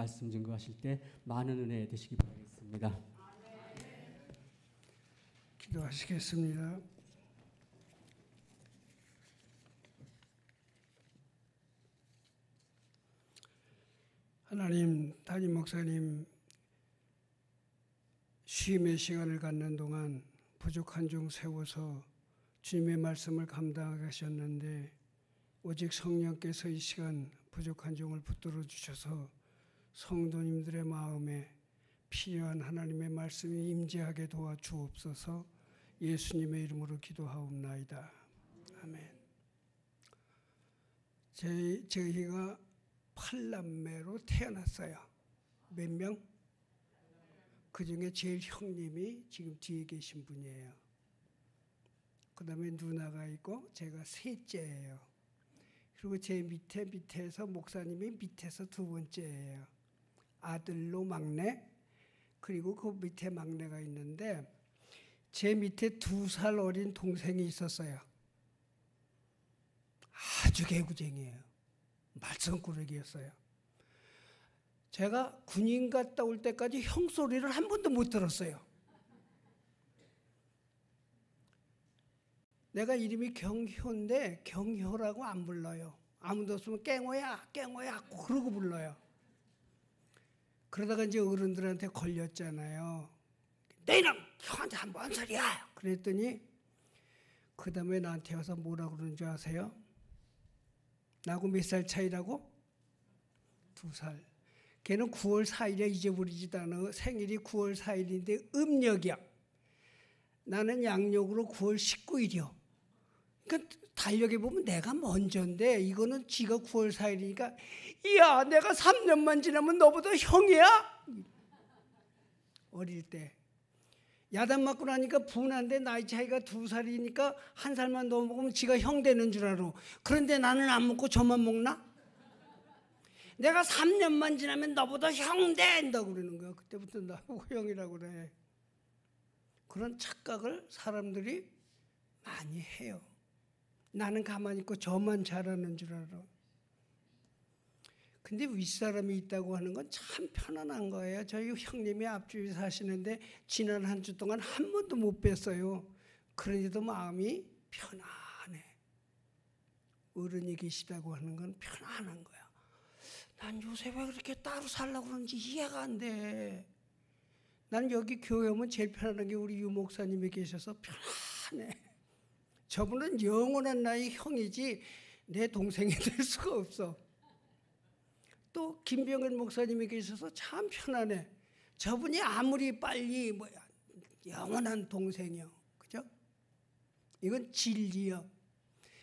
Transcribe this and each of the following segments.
말씀 증거하실 때 많은 은혜 되시기 바라겠습니다. 기도하시겠습니다. 하나님, 담임 목사님 쉼의 시간을 갖는 동안 부족한 종 세워서 주님의 말씀을 감당하게 하셨는데 오직 성령께서 이 시간 부족한 종을 붙들어 주셔서 성도님들의 마음에 필요한 하나님의 말씀이 임재하게 도와주옵소서. 예수님의 이름으로 기도하옵나이다. 아멘. 저희가 8남매로 태어났어요. 몇 명? 그 중에 제일 형님이 지금 뒤에 계신 분이에요. 그 다음에 누나가 있고 제가 셋째예요. 그리고 제 밑에서 목사님이 밑에서 두 번째예요. 아들로 막내, 그리고 그 밑에 막내가 있는데 제 밑에 2살 어린 동생이 있었어요. 아주 개구쟁이에요. 말썽꾸러기였어요. 제가 군인 갔다 올 때까지 형 소리를 한 번도 못 들었어요. 내가 이름이 경효인데 경효라고 안 불러요. 아무도 없으면 깽호야 깽호야 그러고 불러요. 그러다가 이제 어른들한테 걸렸잖아요. 너희는 형한테 한 뭔 소리야? 그랬더니 그 다음에 나한테 와서 뭐라 그러는 줄 아세요? 나하고 몇 살 차이라고? 2살. 걔는 9월 4일에 잊어버리지도 않아. 생일이 9월 4일인데 음력이야. 나는 양력으로 9월 19일이요. 그러니까 달력에 보면 내가 먼저인데 이거는 지가 9월 4일이니까 야 내가 3년만 지나면 너보다 형이야? 어릴 때. 야단 맞고 나니까 분한데 나이 차이가 2살이니까 1살만 더 먹으면 지가 형 되는 줄 알아. 그런데 나는 안 먹고 저만 먹나? 내가 3년만 지나면 너보다 형 된다고 그러는 거야. 그때부터 나보고 형이라고 그래. 그런 착각을 사람들이 많이 해요. 나는 가만히 있고 저만 잘하는 줄 알아. 근데 윗사람이 있다고 하는 건 참 편안한 거예요. 저희 형님이 앞주에 사시는데 지난 한 주 동안 한 번도 못 뵀어요. 그런데도 마음이 편안해. 어른이 계시다고 하는 건 편안한 거야. 난 요새 왜 그렇게 따로 살려고 그러는지 이해가 안 돼. 난 여기 교회 오면 제일 편안한 게 우리 유 목사님이 계셔서 편안해. 저분은 영원한 나의 형이지 내 동생이 될 수가 없어. 또 김병현 목사님이 계셔서 참 편안해. 저분이 아무리 빨리 영원한 동생이요. 그죠? 이건 진리요.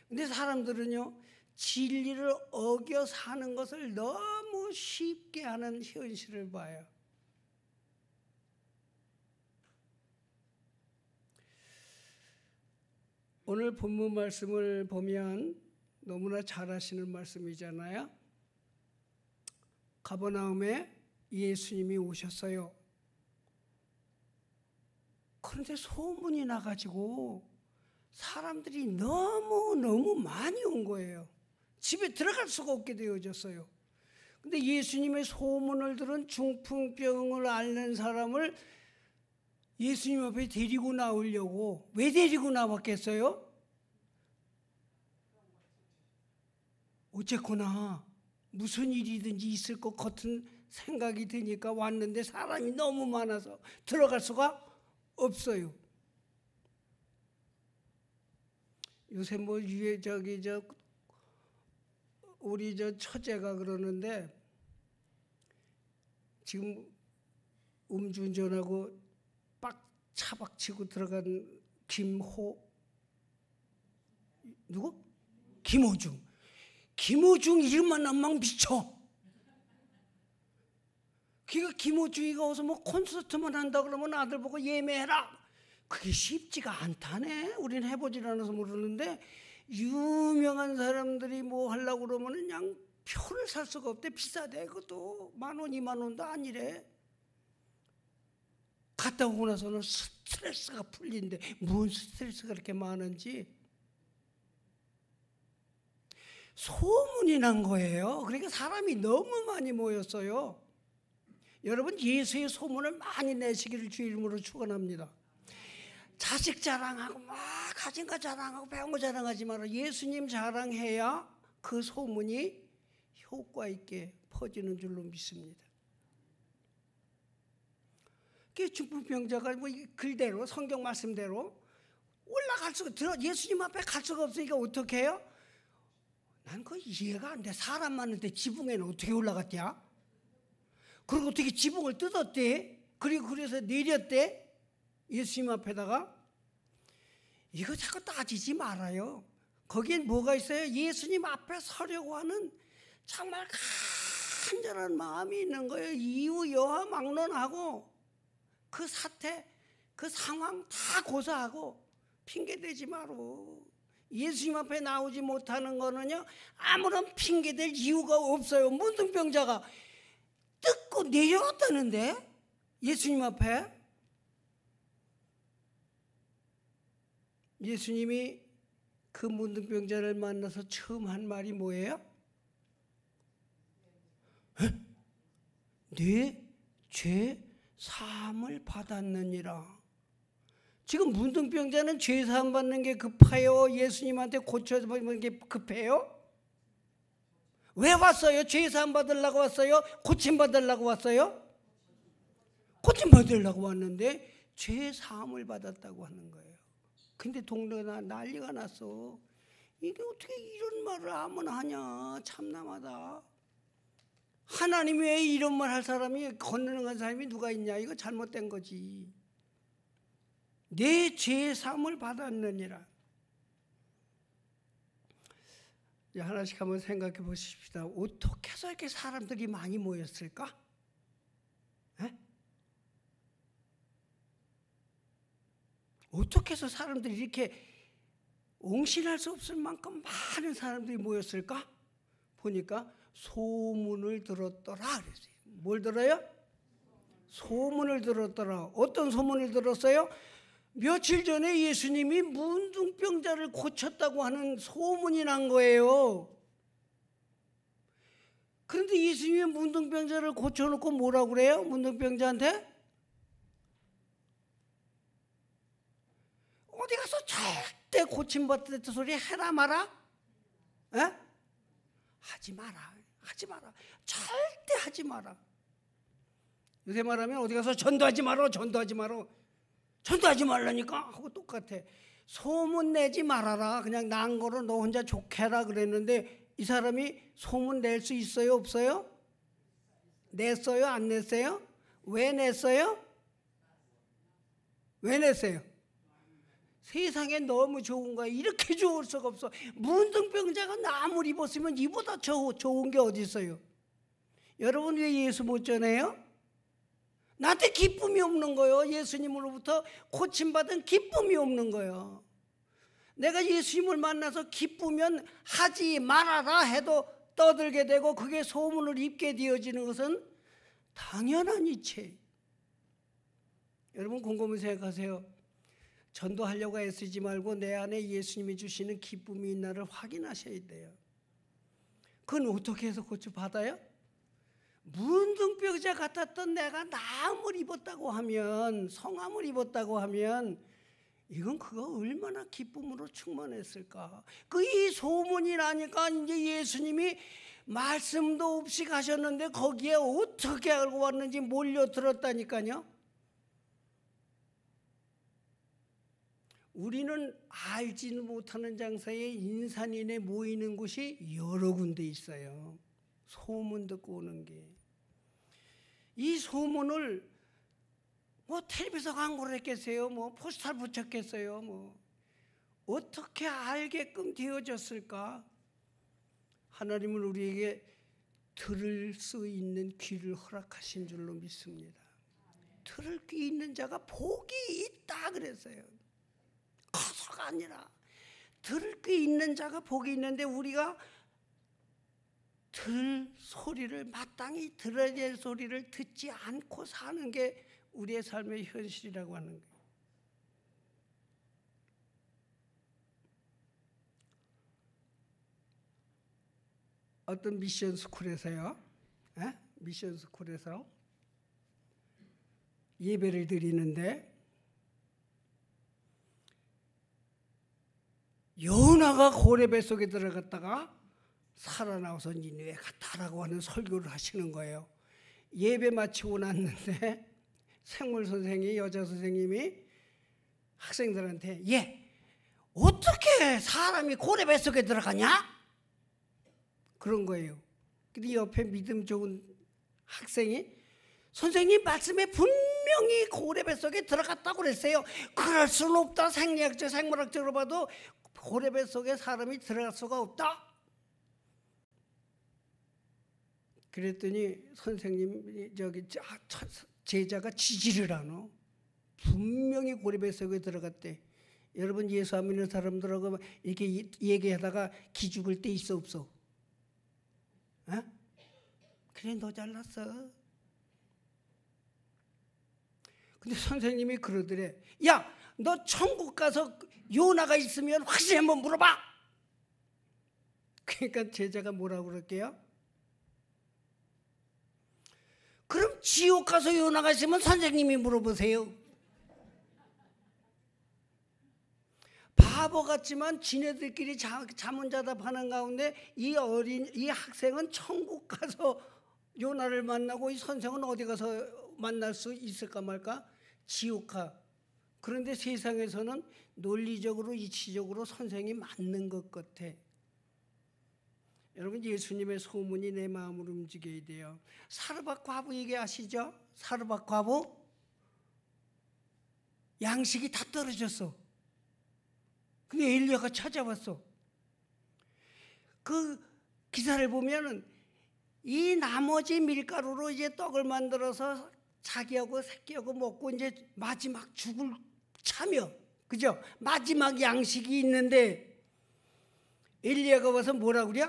근데 사람들은요. 진리를 어겨 사는 것을 너무 쉽게 하는 현실을 봐요. 오늘 본문 말씀을 보면 너무나 잘 아시는 말씀이잖아요. 가버나움에 예수님이 오셨어요. 그런데 소문이 나가지고 사람들이 너무 많이 온 거예요. 집에 들어갈 수가 없게 되어졌어요. 근데 예수님의 소문을 들은 중풍병을 앓는 사람을 예수님 앞에 데리고 나오려고 왜 데리고 나왔겠어요? 어쨌거나 무슨 일이든지 있을 것 같은 생각이 드니까 왔는데 사람이 너무 많아서 들어갈 수가 없어요. 요새 우리 처제가 그러는데 지금 음주운전하고 차박치고 들어간 누구? 김호중 이름만 나면 미쳐. 그러니까 김호중이가 어서 콘서트만 한다 그러면 아들 보고 예매해라. 그게 쉽지가 않다네. 우리는 해보질 않아서 모르는데 유명한 사람들이 뭐 하려고 그러면 그냥 표를 살 수가 없대. 비싸대. 그것도 10,000원, 20,000원도 아니래. 갔다 오고 나서는 스트레스가 풀린대. 무슨 스트레스가 그렇게 많은지. 소문이 난 거예요. 그러니까 사람이 너무 많이 모였어요. 여러분 예수의 소문을 많이 내시기를 주 이름으로 축원합니다. 자식 자랑하고 막 가진 거 자랑하고 배운 거 자랑하지 마라. 예수님 자랑해야 그 소문이 효과 있게 퍼지는 줄로 믿습니다. 중풍병자가 뭐 글대로 성경 말씀대로 올라갈 수가 예수님 앞에 갈 수가 없으니까 어떻게 해요? 난 그거 이해가 안 돼. 사람 많은데 지붕에는 어떻게 올라갔냐? 그리고 어떻게 지붕을 뜯었대? 그리고 그래서 내렸대? 예수님 앞에다가. 이거 자꾸 따지지 말아요. 거기엔 뭐가 있어요? 예수님 앞에 서려고 하는 정말 간절한 마음이 있는 거예요. 이유 여하 막론하고 그 사태, 그 상황 다 고사하고 핑계대지 마로. 예수님 앞에 나오지 못하는 거는요, 아무런 핑계댈 이유가 없어요. 문둥병자가 뜯고 내려왔다는데 예수님 앞에. 예수님이 그 문둥병자를 만나서 처음 한 말이 뭐예요? 네 죄 사함을 받았느니라. 지금 문둥병자는 죄 사함 받는 게 급해요? 예수님한테 고쳐주는 게 급해요? 왜 왔어요? 죄 사함 받으려고 왔어요? 고침 받으려고 왔어요? 고침 받으려고 왔는데 죄 사함을 받았다고 하는 거예요. 근데 동네가 난리가 났어. 이게 어떻게 이런 말을 아무나 하냐. 참남하다. 하나님 외에 이런 말 할 사람이, 건너는 사람이 누가 있냐. 이거 잘못된 거지. 내 죄 사함을 받았느니라. 하나씩 한번 생각해 보십시다. 어떻게 해서 이렇게 사람들이 많이 모였을까? 에? 어떻게 해서 사람들이 이렇게 옹신할 수 없을 만큼 많은 사람들이 모였을까? 보니까 소문을 들었더라 그랬어요. 뭘 들어요? 소문을 들었더라. 어떤 소문을 들었어요? 며칠 전에 예수님이 문둥병자를 고쳤다고 하는 소문이 난 거예요. 그런데 예수님이 문둥병자를 고쳐놓고 뭐라고 그래요? 문둥병자한테? 어디 가서 절대 고침받을 때 소리 해라 마라? 에? 하지 마라. 하지 마라. 절대 하지 마라. 요새 말하면 어디 가서 전도하지 마라. 전도하지 마라. 전도하지 말라니까 하고 똑같아. 소문 내지 말아라. 그냥 난 거로 너 혼자 좋게 해라 그랬는데 이 사람이 소문 낼 수 있어요? 없어요? 냈어요? 안 냈어요? 왜 냈어요? 왜 냈어요? 세상에 너무 좋은 거야. 이렇게 좋을 수가 없어. 문둥병자가 나물 입었으면 이보다 좋은 게 어디 있어요? 여러분 왜 예수 못 전해요? 나한테 기쁨이 없는 거예요. 예수님으로부터 고침받은 기쁨이 없는 거예요. 내가 예수님을 만나서 기쁘면 하지 말아라 해도 떠들게 되고 그게 소문을 입게 되어지는 것은 당연한 이치. 여러분 곰곰이 생각하세요. 전도하려고 애쓰지 말고 내 안에 예수님이 주시는 기쁨이 있나를 확인하셔야 돼요. 그건 어떻게 해서 고쳐받아요? 문둥병자 같았던 내가 나음을 입었다고 하면, 성함을 입었다고 하면 이건 그거 얼마나 기쁨으로 충만했을까. 그 이 소문이 나니까 이제 예수님이 말씀도 없이 가셨는데 거기에 어떻게 알고 왔는지 몰려들었다니까요. 우리는 알지는 못하는 장사에 인산인해 모이는 곳이 여러 군데 있어요. 소문 듣고 오는 게. 이 소문을 뭐 텔레비전 광고를 했겠어요? 뭐 포스터를 붙였겠어요? 뭐 어떻게 알게끔 되어졌을까? 하나님은 우리에게 들을 수 있는 귀를 허락하신 줄로 믿습니다. 들을 귀 있는 자가 복이 있다 그랬어요. 커서가 아니라 들을 귀 있는 자가 복이 있는데 우리가 들 소리를 마땅히 들어야 될 소리를 듣지 않고 사는 게 우리의 삶의 현실이라고 하는 거예요. 어떤 미션 스쿨에서요. 미션 스쿨에서 예배를 드리는데 요나가 고레 속에 들어갔다가 살아나와서 니느웨 갔다라고 하는 설교를 하시는 거예요. 예배 마치고 났는데 생물 선생이 여자 선생님이 학생들한테 어떻게 사람이 고레 뱃속에 들어가냐? 그런 거예요. 근데 옆에 믿음 좋은 학생이 선생님 말씀에 분명히 고레 뱃속에 들어갔다고 그랬어요. 그럴 수는 없다. 생리학적 생물학적으로 봐도 고레 뱃속에 사람이 들어갈 수가 없다. 그랬더니 선생님 제자가 지지를 하노. 분명히 고레 뱃속에 들어갔대. 여러분 예수 안 믿는 사람들하고 이렇게 얘기하다가 기죽을 때 있어 없어? 어? 그래 너 잘났어. 근데 선생님이 그러더래. 야, 너 천국 가서 요나가 있으면 확실히 한번 물어봐. 그러니까 제자가 뭐라고 그럴게요? 그럼 지옥 가서 요나가 있으면 선생님이 물어보세요. 바보 같지만 지네들끼리 자문자답하는 가운데 이 학생은 천국 가서 요나를 만나고 이 선생은 어디 가서 만날 수 있을까 말까? 지옥 가. 그런데 세상에서는 논리적으로 이치적으로 선생이 맞는 것 같아. 여러분 예수님의 소문이 내 마음을 움직여야 돼요. 사르밧 과부 얘기 아시죠? 사르밧 과부 양식이 다 떨어졌어. 근데 엘리야가 찾아왔어. 그 기사를 보면은 이 나머지 밀가루로 이제 떡을 만들어서 자기하고 새끼하고 먹고 이제 마지막 죽을 차며, 그죠? 마지막 양식이 있는데 엘리야가 와서 뭐라 그래?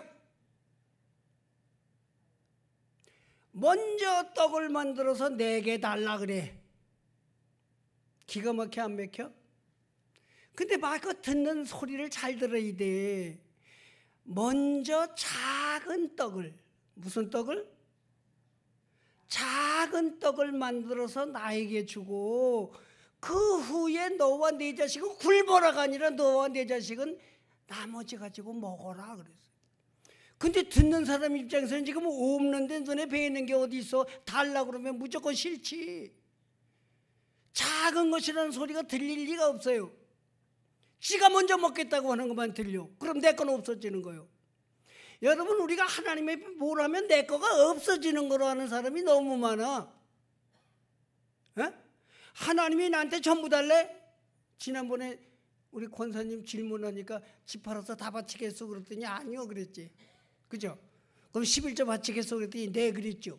먼저 떡을 만들어서 내게 달라 그래. 기가 막혀 안 막혀? 근데 막 그 듣는 소리를 잘 들어야 돼. 먼저 작은 떡을, 무슨 떡을? 작은 떡을 만들어서 나에게 주고 그 후에 너와 네 자식은 굶어라가 아니라 너와 네 자식은 나머지 가지고 먹어라 그랬어요. 근데 듣는 사람 입장에서는 지금 없는데 눈에 배이는 게 어디 있어? 달라 그러면 무조건 싫지. 작은 것이라는 소리가 들릴 리가 없어요. 지가 먼저 먹겠다고 하는 것만 들려. 그럼 내 건 없어지는 거예요. 여러분 우리가 하나님의 뭘 하면 내 거가 없어지는 거로 하는 사람이 너무 많아. 에? 하나님이 나한테 전부 달래? 지난번에 우리 권사님 질문하니까 집 팔아서 다 바치겠어 그랬더니 아니요 그랬지. 그죠? 그럼 11조 바치겠어 그랬더니 네 그랬죠.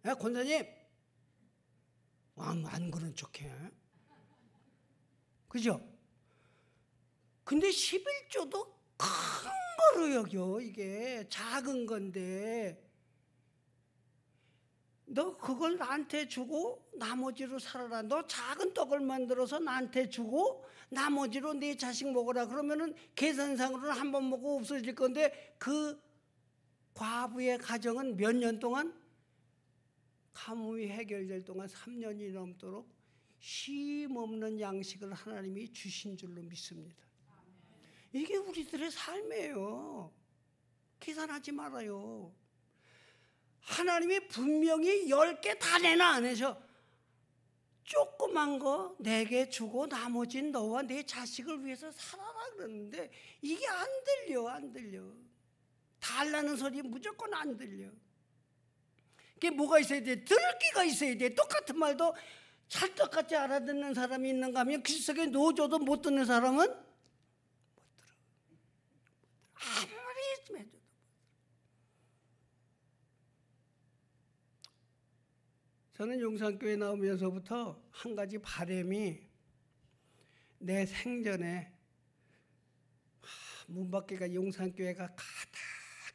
에? 권사님 안 그런 척해. 그죠? 근데 11조도 큰 거로 여겨. 이게 작은 건데 너 그걸 나한테 주고 나머지로 살아라. 너 작은 떡을 만들어서 나한테 주고 나머지로 네 자식 먹어라. 그러면은 계산상으로는 한 번 먹고 없어질 건데 그 과부의 가정은 몇 년 동안 가뭄이 해결될 동안 3년이 넘도록 쉼없는 양식을 하나님이 주신 줄로 믿습니다. 이게 우리들의 삶이에요. 계산하지 말아요. 하나님이 분명히 10개 다 내나 안 해서 조그만 거 내게 주고 나머지는 너와 내 자식을 위해서 살아라 그러는데 이게 안 들려. 달라는 소리 무조건 안 들려. 그게 뭐가 있어야 돼? 들기가 있어야 돼. 똑같은 말도 찰떡같이 알아듣는 사람이 있는가 하면 그 속에 넣어줘도 못 듣는 사람은 못 들어. 아무리 좀 해줘도. 저는 용산교회 나오면서부터 한 가지 바람이 내 생전에 문 밖에가 용산교회가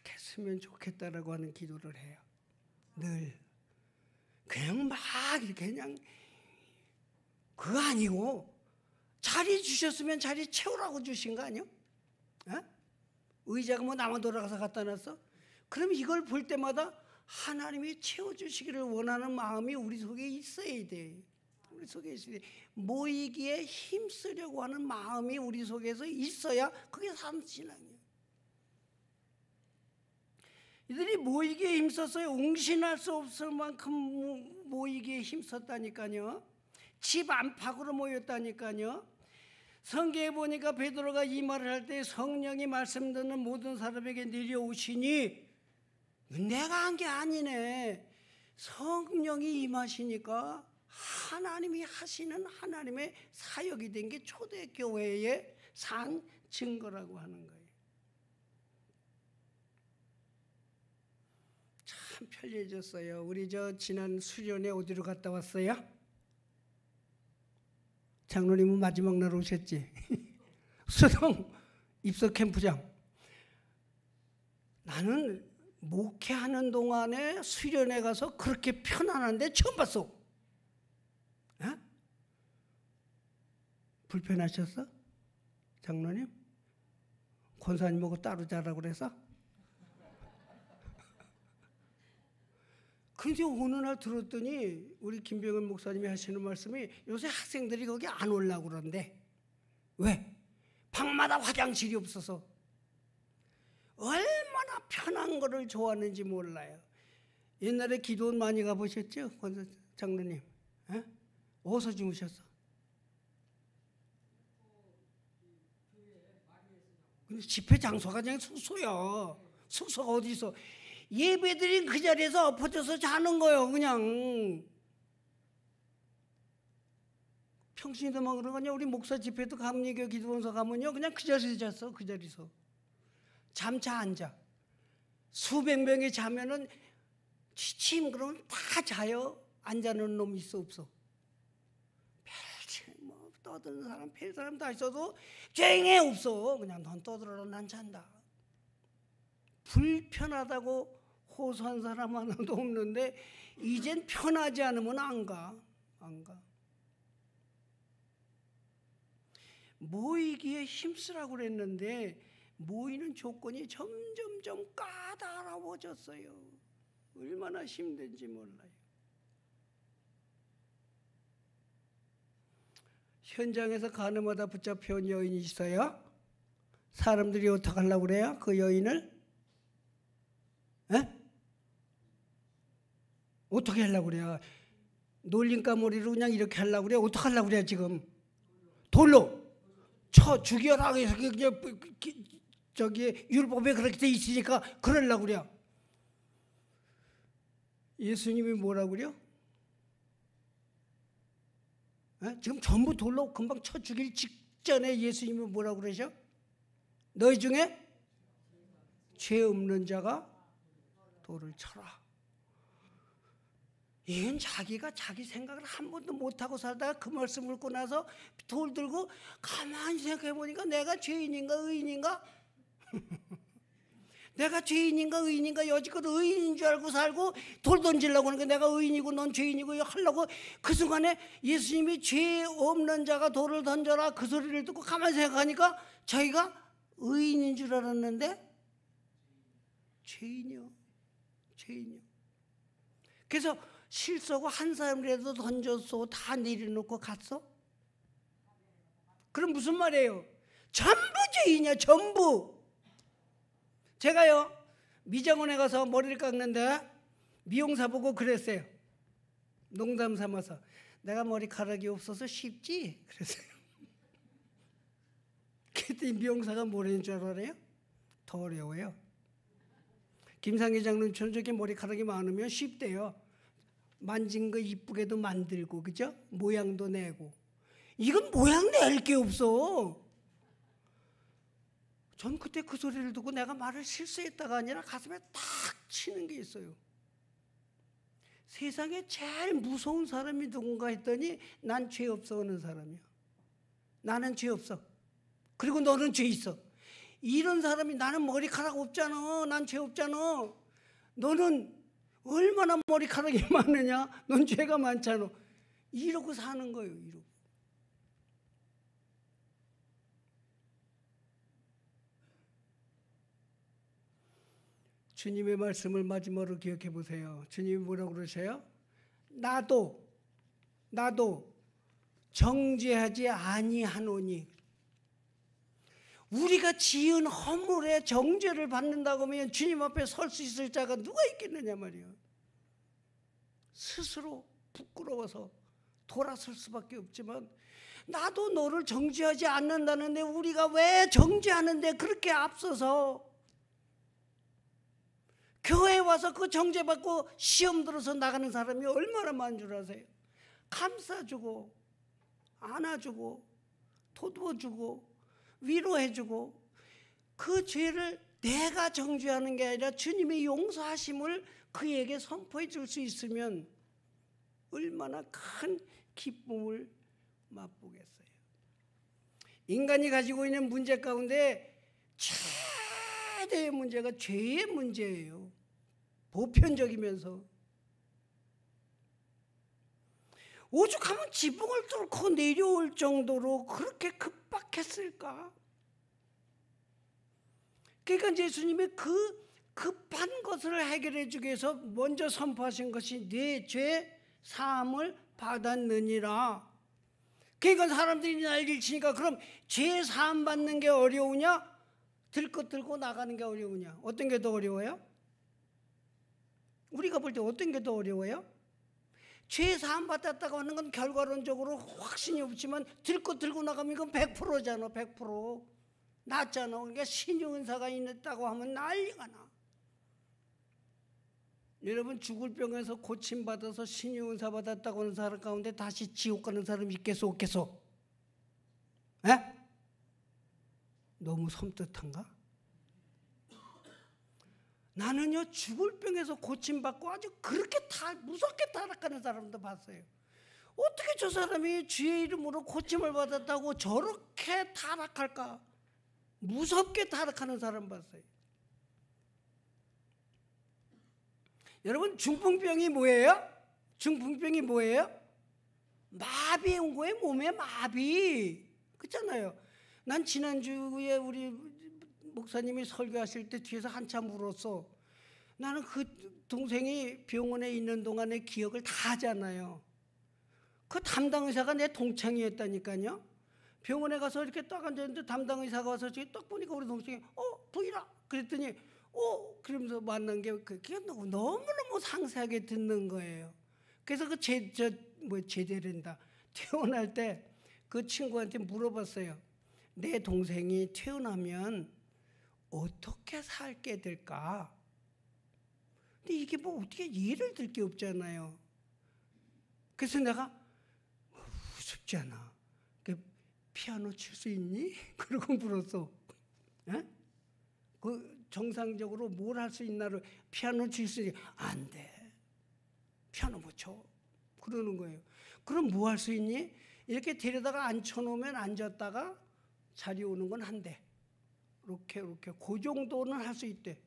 가득했으면 좋겠다라고 하는 기도를 해요. 늘 그냥 막 이렇게 그냥 그거 아니고 자리 주셨으면 자리 채우라고 주신 거 아니요? 의자가 뭐 남아 돌아가서 갖다 놨어? 그럼 이걸 볼 때마다 하나님이 채워주시기를 원하는 마음이 우리 속에 있어야 돼. 우리 속에 있으니 모이기에 힘쓰려고 하는 마음이 우리 속에서 있어야 그게 삼신앙이에요. 이들이 모이기에 힘썼어요. 웅신할 수 없을 만큼 모이기에 힘썼다니까요. 집 안팎으로 모였다니까요. 성경에 보니까 베드로가 이 말을 할 때 성령이 말씀 듣는 모든 사람에게 내려오시니 내가 한 게 아니네. 성령이 임하시니까 하나님이 하시는 하나님의 사역이 된 게 초대교회의 산 증거라고 하는 거예요. 참 편리해졌어요. 우리 지난 수련회 어디로 갔다 왔어요? 장로님은 마지막 날 오셨지. 수동 입석 캠프장. 나는 목회하는 동안에 수련회 가서 그렇게 편안한데 처음 봤어. 에? 불편하셨어? 장로님? 권사님하고 따로 자라고 그래서? 근데 어느 날 들었더니 우리 김병현 목사님이 하시는 말씀이 요새 학생들이 거기 안 오려고 그러는데 왜? 방마다 화장실이 없어서. 얼마나 편한 거를 좋아하는지 몰라요. 옛날에 기도원 많이 가보셨죠? 장로님. 에? 어디서 주무셨어? 근데 집회 장소가 그냥 숙소야. 숙소가 어디 있어? 예배드린 그 자리에서 엎어져서 자는 거예요. 그냥. 평신도만 그런 거냐? 우리 목사 집회도 감리교 기도원서 가면요 그냥 그 자리에서 잤어. 그 자리에서. 잠차 앉아. 수백 명이 자면은 취침 그러면 다 자요. 안 자는 놈 있어 없어? 별지 뭐 떠드는 사람 별 사람 다 있어도 쨍해 없어. 그냥 넌 떠들어라 난 잔다. 불편하다고 호소한 사람 하나도 없는데 이젠 편하지 않으면 안 가. 안 가. 모이기에 힘쓰라고 그랬는데 모이는 조건이 점점점 까다로워졌어요. 얼마나 힘든지 몰라요. 현장에서 가늠하다 붙잡혀온 여인이 있어요. 사람들이 어떻게 하려고 그래요? 그 여인을? 에? 어떻게 하려고 그래요? 놀림감머리로 그냥 이렇게 하려고 그래요? 어떻게 하려고 그래요 지금? 돌로 쳐 죽여라. 저기 율법에 그렇게 돼 있으니까 그러려고 그래요. 예수님이 뭐라고 그래요? 에? 지금 전부 돌로 금방 쳐 죽일 직전에 예수님이 뭐라고 그러셔? 너희 중에 죄 없는 자가 돌을 쳐라. 이건 자기가 자기 생각을 한 번도 못하고 살다가 그 말씀 듣고 나서 돌 들고 가만히 생각해 보니까 내가 죄인인가 의인인가? 내가 죄인인가 의인인가? 여지껏 의인인 줄 알고 살고 돌 던지려고 하는 게 내가 의인이고 넌 죄인이고 하려고 그 순간에 예수님이 죄 없는 자가 돌을 던져라 그 소리를 듣고 가만히 생각하니까 자기가 의인인 줄 알았는데 죄인이요. 죄인이요. 그래서 실수하고 한 사람이라도 던졌어 다 내려놓고 갔어? 그럼 무슨 말이에요? 전부 죄인이야 전부. 제가요 미장원에 가서 머리를 깎는데 미용사 보고 그랬어요. 농담 삼아서 내가 머리카락이 없어서 쉽지? 그랬어요. 그때 미용사가 뭐라는 줄 알아요? 더 어려워요. 김상기 장로님처럼 저렇게 머리카락이 많으면 쉽대요. 만진 거 이쁘게도 만들고 그죠? 모양도 내고. 이건 모양 낼 게 없어. 전 그때 그 소리를 듣고 내가 말을 실수했다가 아니라 가슴에 탁 치는 게 있어요. 세상에 제일 무서운 사람이 누군가 했더니 난 죄 없어 하는 사람이야. 나는 죄 없어. 그리고 너는 죄 있어. 이런 사람이 나는 머리카락 없잖아. 난 죄 없잖아. 너는 얼마나 머리카락이 많으냐? 넌 죄가 많잖아. 이러고 사는 거예요. 이러고. 주님의 말씀을 마지막으로 기억해 보세요. 주님이 뭐라고 그러세요? 나도 정죄하지 아니하노니. 우리가 지은 허물에 정죄를 받는다고 하면 주님 앞에 설 수 있을 자가 누가 있겠느냐 말이에요. 스스로 부끄러워서 돌아설 수밖에 없지만, 나도 너를 정죄하지 않는다는데 우리가 왜 정죄하는데 그렇게 앞서서 교회에 와서 그 정죄받고 시험 들어서 나가는 사람이 얼마나 많은 줄 아세요? 감싸주고 안아주고 도와주고 위로해주고, 그 죄를 내가 정죄하는 게 아니라 주님의 용서하심을 그에게 선포해 줄 수 있으면 얼마나 큰 기쁨을 맛보겠어요. 인간이 가지고 있는 문제 가운데 최대의 문제가 죄의 문제예요. 보편적이면서 오죽하면 지붕을 뚫고 내려올 정도로 그렇게 급박했을까? 그러니까 예수님이 그 급한 것을 해결해 주기 위해서 먼저 선포하신 것이 네 죄 사함을 받았느니라. 그러니까 사람들이 난리를 치니까 그럼 죄 사함 받는 게 어려우냐? 들것 들고 나가는 게 어려우냐? 어떤 게 더 어려워요? 우리가 볼 때 어떤 게 더 어려워요? 죄 사함 받았다고 하는 건 결과론적으로 확신이 없지만 들것 들고 나가면 이건 100%잖아. 100% 낫잖아. 그러니까 신유은사가 있다고 하면 난리가 나. 여러분, 죽을 병에서 고침받아서 신유은사 받았다고 하는 사람 가운데 다시 지옥 가는 사람 있겠소 없겠소? 에? 너무 섬뜩한가? 나는요, 죽을 병에서 고침받고 아주 그렇게 무섭게 타락하는 사람도 봤어요. 어떻게 저 사람이 주의 이름으로 고침을 받았다고 저렇게 타락할까? 무섭게 타락하는 사람 봤어요. 여러분, 중풍병이 뭐예요? 중풍병이 뭐예요? 마비 온 거예요. 몸에 마비. 그렇잖아요. 난 지난주에 우리 목사님이 설교하실 때 뒤에서 한참 울었어. 나는 그 동생이 병원에 있는 동안의 기억을 다 하잖아요. 그 담당 의사가 내 동창이었다니까요. 병원에 가서 이렇게 딱 앉았는데 담당 의사가 와서 딱 보니까 우리 동생이 부인아 그랬더니 그러면서 만난 게 그게 너무너무 상세하게 듣는 거예요. 그래서 그 제대된다. 퇴원할 때 그 친구한테 물어봤어요. 내 동생이 퇴원하면 어떻게 살게 될까? 근데 이게 뭐 어떻게 예를 들 게 없잖아요. 그래서 내가 우습지 않아. 피아노 칠 수 있니? 그러고 물었어. 에? 그 정상적으로 뭘 할 수 있나를 피아노 칠 수 있니? 안 돼. 피아노 못 쳐. 그러는 거예요. 그럼 뭐 할 수 있니? 이렇게 데려다가 앉혀놓으면 앉았다가 자리 오는 건 한대. 이렇게 그 정도는 할 수 있대.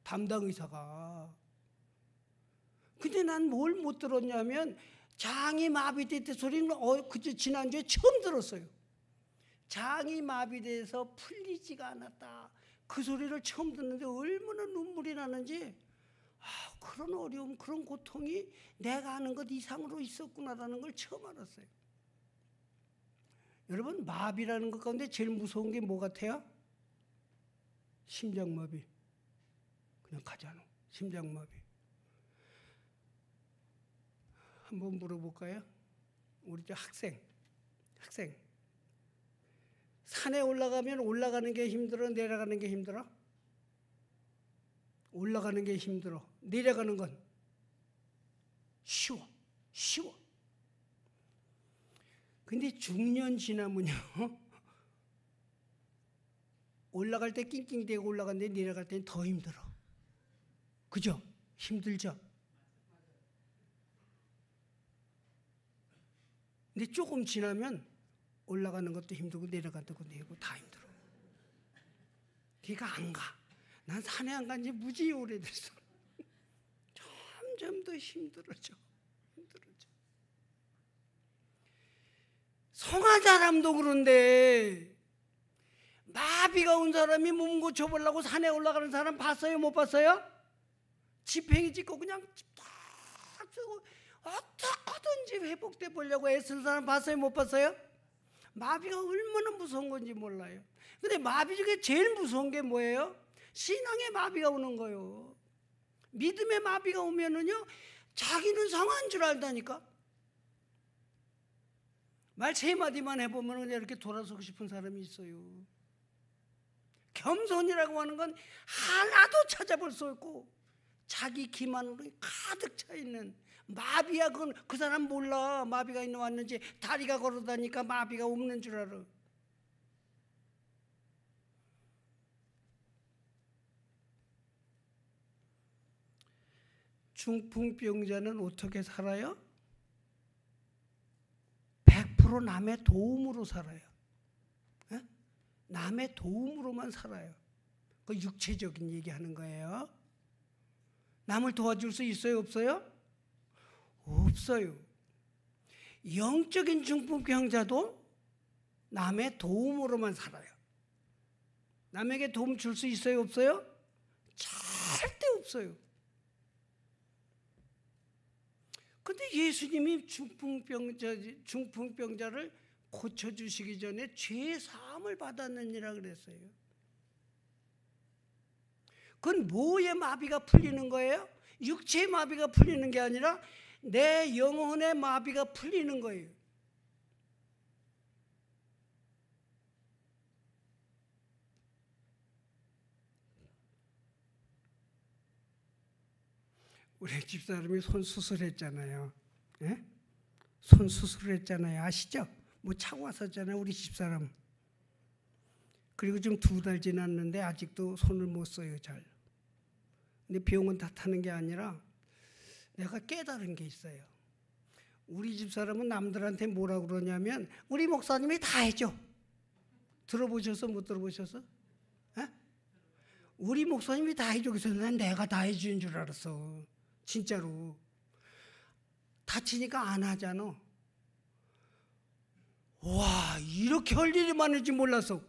담당 의사가. 근데 난 뭘 못 들었냐면 장이 마비됐대 소리는 지난주에 처음 들었어요. 장이 마비돼서 풀리지가 않았다. 그 소리를 처음 듣는데 얼마나 눈물이 나는지, 그런 어려움, 그런 고통이 내가 아는 것 이상으로 있었구나라는 걸 처음 알았어요. 여러분, 마비라는 것 가운데 제일 무서운 게 뭐 같아요? 심장마비. 그냥 가잖아. 심장마비. 한번 물어볼까요? 우리 저 학생. 산에 올라가면 올라가는 게 힘들어? 내려가는 게 힘들어? 올라가는 게 힘들어. 내려가는 건 쉬워. 근데 중년 지나면요, 올라갈 때 낑낑대고 올라가는데 내려갈 때는 더 힘들어. 그죠? 힘들죠? 근데 조금 지나면 올라가는 것도 힘들고 내려가는 것도 힘들고 다 힘들어. 걔가 안 가. 난 산에 안 간 지 무지 오래됐어. 점점 더 힘들어져. 성화사람도 그런데 마비가 온 사람이 몸 고쳐보려고 산에 올라가는 사람 봤어요? 못 봤어요? 지팽이 찍고 그냥 탁 쓰고 어떻게든지 회복돼 보려고 애쓰는 사람 봤어요? 못 봤어요? 마비가 얼마나 무서운 건지 몰라요. 근데 마비 중에 제일 무서운 게 뭐예요? 신앙의 마비가 오는 거예요. 믿음의 마비가 오면은요, 자기는 성한 줄 알다니까. 말 세 마디만 해보면 그냥 이렇게 돌아서고 싶은 사람이 있어요. 겸손이라고 하는 건 하나도 찾아볼 수 없고 자기 기만으로 가득 차 있는 마비야. 그건 그 사람 몰라. 마비가 있는 왔는지. 다리가 걸어다니까 마비가 없는 줄 알아. 중풍병자는 어떻게 살아요? 100% 남의 도움으로 살아요. 에? 남의 도움으로만 살아요. 그 육체적인 얘기하는 거예요. 남을 도와줄 수 있어요? 없어요? 없어요. 영적인 중풍병자도 남의 도움으로만 살아요. 남에게 도움 줄 수 있어요? 없어요? 절대 없어요. 근데 예수님이 중풍병자를 고쳐주시기 전에 죄 사함을 받았느니라 그랬어요. 그건 뭐의 마비가 풀리는 거예요? 육체의 마비가 풀리는 게 아니라 내 영혼의 마비가 풀리는 거예요. 우리 집사람이 손 수술했잖아요. 예? 손 수술했잖아요. 아시죠? 뭐 차고 왔었잖아요. 우리 집사람. 그리고 지금 2달 지났는데 아직도 손을 못 써요. 잘. 근데 병원 탓하는 게 아니라 내가 깨달은 게 있어요. 우리 집사람은 남들한테 뭐라 그러냐면 우리 목사님이 다 해줘. 들어보셔서 못 들어보셔서? 에? 우리 목사님이 다 해줘. 그래서 난 내가 다 해주는 줄 알았어. 진짜로. 다치니까 안 하잖아. 와, 이렇게 할 일이 많을 줄 몰랐어.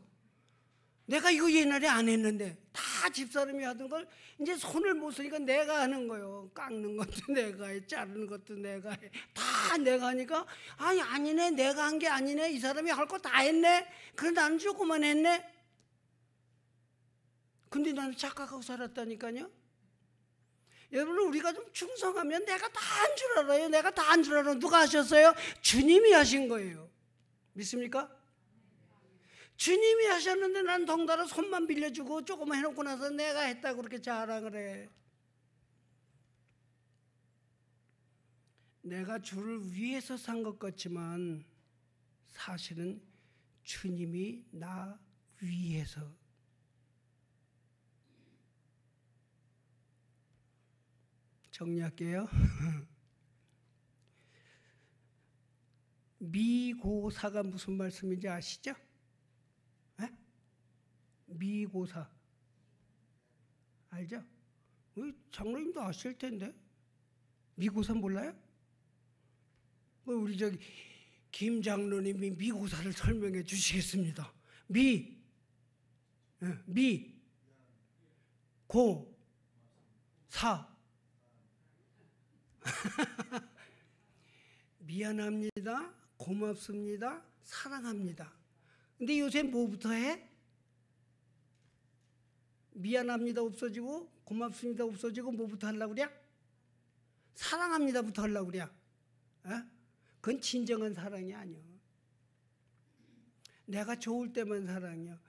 내가 이거 옛날에 안 했는데 다 집사람이 하던 걸 이제 손을 못 쓰니까 내가 하는 거예요. 깎는 것도 내가 해, 자르는 것도 내가 해. 다 내가 하니까 아니네, 내가 한 게 아니네. 이 사람이 할 거 다 했네. 그래 나는 조금만 했네. 근데 나는 착각하고 살았다니까요. 여러분, 우리가 좀 충성하면 내가 다 한 줄 알아요. 내가 다 한 줄 알아요. 누가 하셨어요? 주님이 하신 거예요. 믿습니까? 주님이 하셨는데 난 덩달아 손만 빌려주고 조금만 해놓고 나서 내가 했다고 그렇게 자랑을 해. 내가 주를 위해서 산 것 같지만 사실은 주님이 나 위해서. 정리할게요. 미고사가 무슨 말씀인지 아시죠? 에? 미고사 알죠? 장로님도 아실 텐데. 미고사 몰라요? 우리 저기 김 장로님이 미고사를 설명해 주시겠습니다. 미고사 미안합니다. 고맙습니다. 사랑합니다. 근데 요새 뭐부터 해? 미안합니다 없어지고 고맙습니다 없어지고 뭐부터 하려고 그래? 사랑합니다부터 하려고 그래. 그건 진정한 사랑이 아니야. 내가 좋을 때만 사랑이야.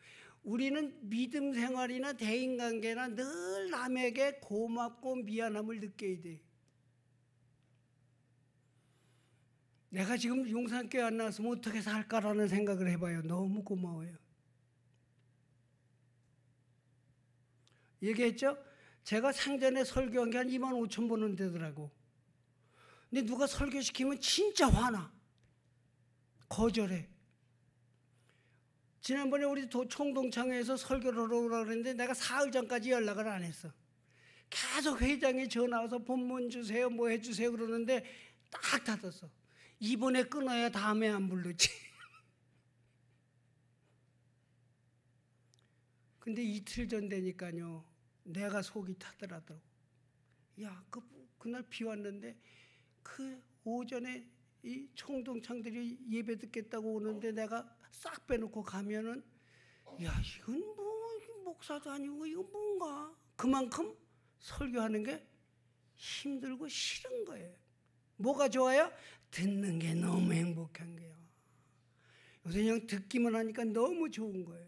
우리는 믿음 생활이나 대인관계나 늘 남에게 고맙고 미안함을 느껴야 돼. 내가 지금 용산교회 안 나왔으면 어떻게 살까라는 생각을 해봐요. 너무 고마워요. 얘기했죠? 제가 생전에 설교한 게 한 25,000번은 되더라고. 근데 누가 설교시키면 진짜 화나. 거절해. 지난번에 우리 총동창회에서 설교를 하러 오라고 그랬는데 내가 사흘 전까지 연락을 안 했어. 계속 회장이 전화 와서 본문 주세요, 뭐 해주세요 그러는데 딱 닫았어. 이번에 끊어야 다음에 안 부르지. 근데 이틀 전 되니까요, 내가 속이 타더라고. 야, 그날 비 왔는데 그 오전에 이 총동창들이 예배 듣겠다고 오는데 내가 싹 빼놓고 가면은 야 이건 뭐 목사도 아니고 이거 뭔가 그만큼 설교하는 게 힘들고 싫은 거예요. 뭐가 좋아요? 듣는 게 너무 행복한 거예요. 요새 그냥 듣기만 하니까 너무 좋은 거예요.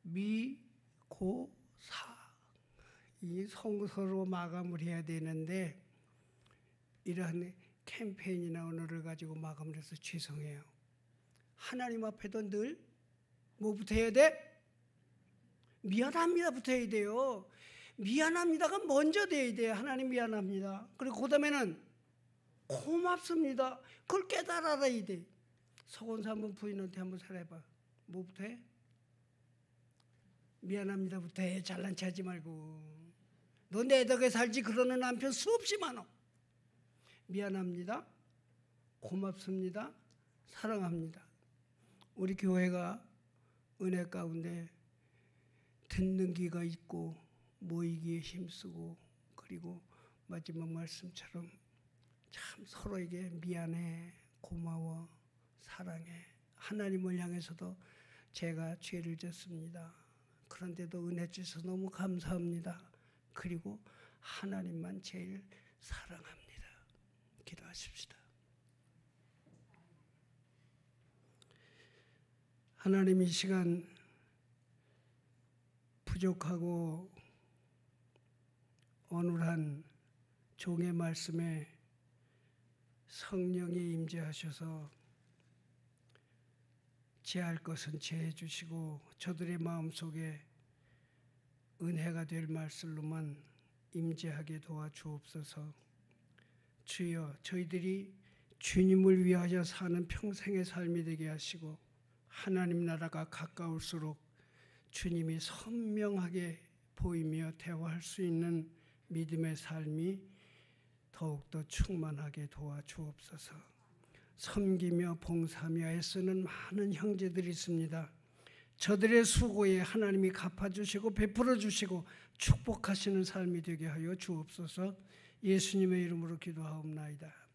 미고사 이 성서로 마감을 해야 되는데 이러한 캠페인이나 언어를 가지고 마감을 해서 죄송해요. 하나님 앞에도 늘 뭐부터 해야 돼? 미안합니다부터 해야 돼요. 미안합니다가 먼저 돼야 돼요. 하나님 미안합니다. 그리고 그 다음에는 고맙습니다. 그걸 깨달아야 돼. 서건사 한번 부인한테 한번 살아봐. 뭐부터 해? 미안합니다부터 해. 잘난 체 하지 말고. 너 내 덕에 살지 그러는 남편 수없이 많아. 미안합니다. 고맙습니다. 사랑합니다. 우리 교회가 은혜 가운데 듣는 귀가 있고 모이기에 힘쓰고 그리고 마지막 말씀처럼 참 서로에게 미안해, 고마워, 사랑해. 하나님을 향해서도 제가 죄를 졌습니다. 그런데도 은혜 주셔서 너무 감사합니다. 그리고 하나님만 제일 사랑합니다. 기도하십시다. 하나님 이 시간 부족하고 어눌한 종의 말씀에 성령이 임재하셔서 제할 것은 제해 주시고 저들의 마음속에 은혜가 될 말씀로만 임재하게 도와주옵소서. 주여 저희들이 주님을 위하여 사는 평생의 삶이 되게 하시고 하나님 나라가 가까울수록 주님이 선명하게 보이며 대화할 수 있는 믿음의 삶이 더욱더 충만하게 도와주옵소서. 섬기며 봉사하며 애쓰는 많은 형제들이 있습니다. 저들의 수고에 하나님이 갚아주시고 베풀어주시고 축복하시는 삶이 되게 하여 주옵소서. 예수님의 이름으로 기도하옵나이다.